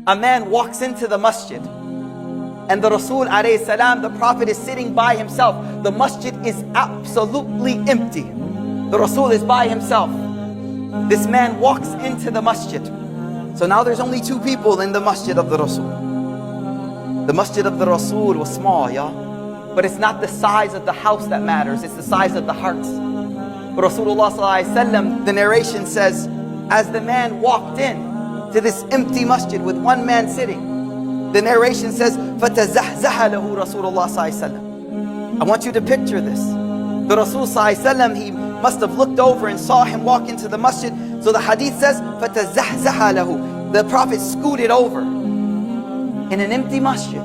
A man walks into the masjid and the Rasul alayhi salam, the Prophet, is sitting by himself. The masjid is absolutely empty. The Rasul is by himself. This man walks into the masjid. So now there's only two people in the masjid of the Rasul. The masjid of the Rasul was small, y'all. But it's not the size of the house that matters, it's the size of the hearts. But Rasulullah sallallahu alaihi wasallam, the narration says, as the man walked in to this empty masjid with one man sitting, the narration says, فَتَزَحْزَحَ لَهُ رَسُولُ اللَّهِ صَلَّى اللَّهِ عَلَيْهِ. I want you to picture this. The Rasul sallallahu alaihi wasallam, he must have looked over and saw him walk into the masjid. So the hadith says, فَتَزَحْزَحَ لَهُ. The Prophet scooted over in an empty masjid.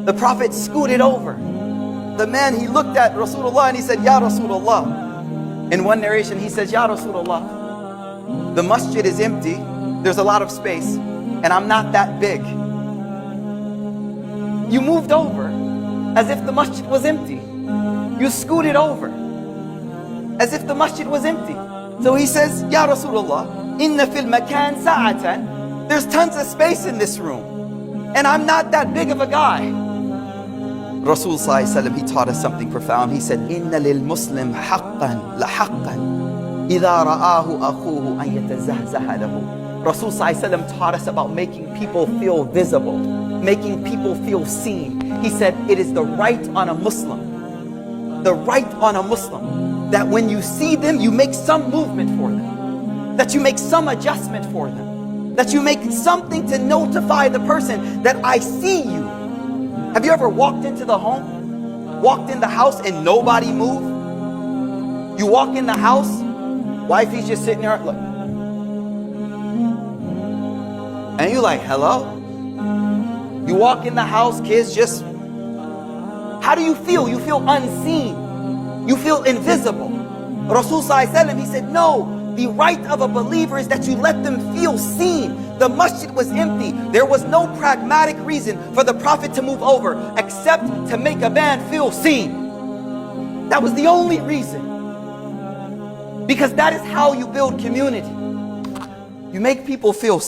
The Prophet scooted over. The man, he looked at Rasulullah and he said, Ya Rasulullah. In one narration he says, Ya Rasulullah, the masjid is empty, there's a lot of space, and I'm not that big. You moved over as if the masjid was empty. You scooted over as if the masjid was empty. So he says, Ya Rasulullah, inna fil makan sa'atan. There's tons of space in this room, and I'm not that big of a guy. Rasul sallallahu alaihi wasallam, he taught us something profound. He said, inna lil muslim haqqan la haqqan idha ra'ahu akhuhu an yatazahzaha lahu. Rasul sallallahu alaihi wasallam taught us about making people feel visible, making people feel seen. He said, it is the right on a Muslim, that when you see them, you make some movement for them, that you make some adjustment for them, that you make something to notify the person that I see you. Have you ever walked into the home, walked in the house and nobody moved? You walk in the house, wifey's just sitting there, look. And you like, hello? You walk in the house, kids just, how do you feel? You feel unseen. You feel invisible. Rasul sallallahu alaihi wasallam, he said, no, the right of a believer is that you let them feel seen. The masjid was empty. There was no pragmatic reason for the Prophet to move over except to make a man feel seen. That was the only reason. Because that is how you build community. You make people feel seen.